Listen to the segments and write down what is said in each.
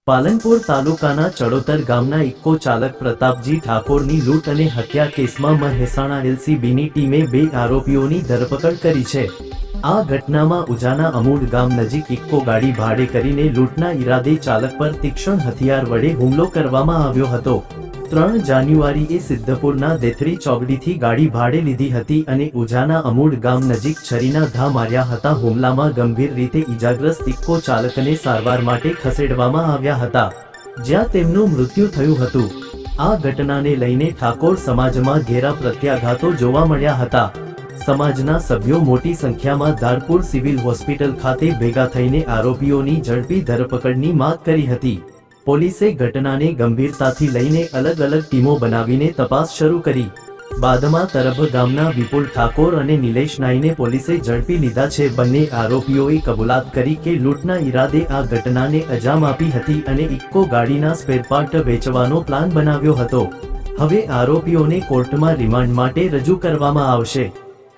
પાલનપુર તાલુકાના ચડોતર ગામના ઇકો ચાલક પ્રતાપજી ઠાકોરની લૂંટ અને હત્યા કેસમાં મહેસાણા એલસીબીની ટીમે 2 આરોપીઓની ધરપકડ કરી છે। આ ઘટનામાં ઉજાના અમૂડ ગામ નજીક ઇકો ગાડી ભાડે કરીને લૂંટના ઈરાદે ચાલક પર તીક્ષ્ણ હથિયાર વડે હુમલો કરવામાં આવ્યો હતો। 3 જાન્યુઆરીએ સિદ્ધપુરના દેથરી ચોકડીથી ગાડી ભાડે લીધી હતી અને ઉજાના અમૂડ ગામ નજીક છરીના ઘા માર્યા હતા। હુમલામાં ગંભીર રીતે ઈજાગ્રસ્ત ઇકો ચાલકને સારવાર માટે ખસેડવામાં આવ્યા હતા, જ્યાં તેમનું મૃત્યુ થયું હતું। આ ઘટનાને લઈને ઠાકોર સમાજમાં ઘેરા પ્રત્યાઘાતો જોવા મળ્યા હતા। સમાજના સભ્યો મોટી સંખ્યામાં ધારપુર સિવિલ હોસ્પિટલ ખાતે ભેગા થઈને આરોપીઓની ઝડપી ધરપકડની માંગ કરી હતી। પોલીસે ઘટનાને ગંભીરતાથી લઈને અલગ અલગ ટીમો બનાવીને તપાસ શરૂ કરી। બાદમાં તરભ ગામના વિપુલ ઠાકોર અને નિલેશ નાઈને પોલીસે ઝડપી લીધા છે। બંને આરોપીઓએ કબૂલાત કરી કે લૂંટના ઈરાદે આ ઘટનાને અંજામ આપી હતી અને ઇકો ગાડીના સ્પેરપાર્ટ વેચવાનો પ્લાન બનાવ્યો હતો। હવે આરોપીઓને કોર્ટમાં રિમાન્ડ માટે રજૂ કરવામાં આવશે।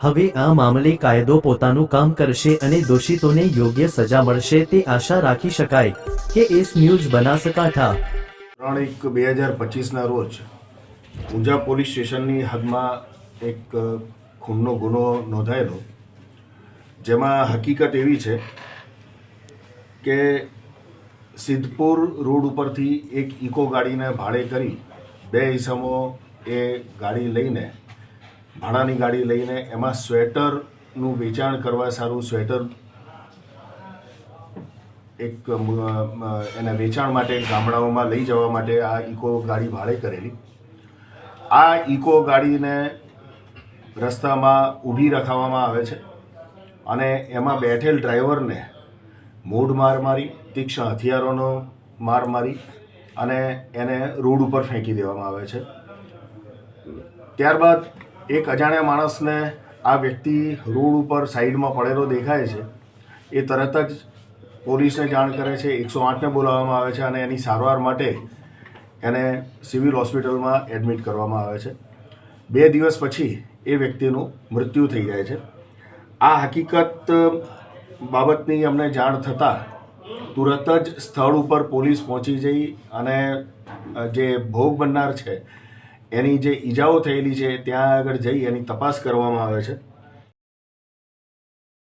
હવે આ મામલે કાયદો પોતાનું કામ કરશે અને દોષિતોને યોગ્ય સજા મળશે તે આશા રાખી શકાય। કે એસ ન્યૂઝ બનાસકાંઠા 3/1/2025 રોજ ઊંઝા પોલીસ સ્ટેશનની હદમાં એક ખૂનનો ગુનો નોંધાયેલો, જેમાં હકીકત એવી છે કે સિદ્ધપુર રોડ ઉપરથી એક ઇકો ગાડીને ભાડે કરી 2 ઈસમો એ ગાડી લઈને ભાડાની ગાડી લઈને એમાં સ્વેટરનું વેચાણ કરવા સારું સ્વેટર એક એના વેચાણ માટે ગામડાઓમાં લઈ જવા માટે આ ઇકો ગાડી ભાડે કરેલી। આ ઇકો ગાડીને રસ્તામાં ઊભી રખાવવામાં આવે છે અને એમાં બેઠેલ ડ્રાઈવરને મૂઢ માર મારી, તીક્ષ્ણ હથિયારોનો માર મારી અને એને રોડ ઉપર ફેંકી દેવામાં આવે છે। ત્યારબાદ એક અજાણ્યા માણસને આ વ્યક્તિ રોડ ઉપર સાઈડમાં પડેલો દેખાય છે, એ તરત જ પોલીસને જાણ કરે છે। 108ને બોલાવવામાં આવે છે અને એની સારવાર માટે એને સિવિલ હોસ્પિટલમાં એડમિટ કરવામાં આવે છે। 2 દિવસ પછી એ વ્યક્તિનું મૃત્યુ થઈ જાય છે। આ હકીકત બાબતની અમને જાણ થતાં તુરત જ સ્થળ ઉપર પોલીસ પહોંચી જઈ અને જે ભોગ બનનાર છે એની જે ઈજાઓ થયેલી છે ત્યાં આગળ જઈ એની તપાસ કરવામાં આવે છે।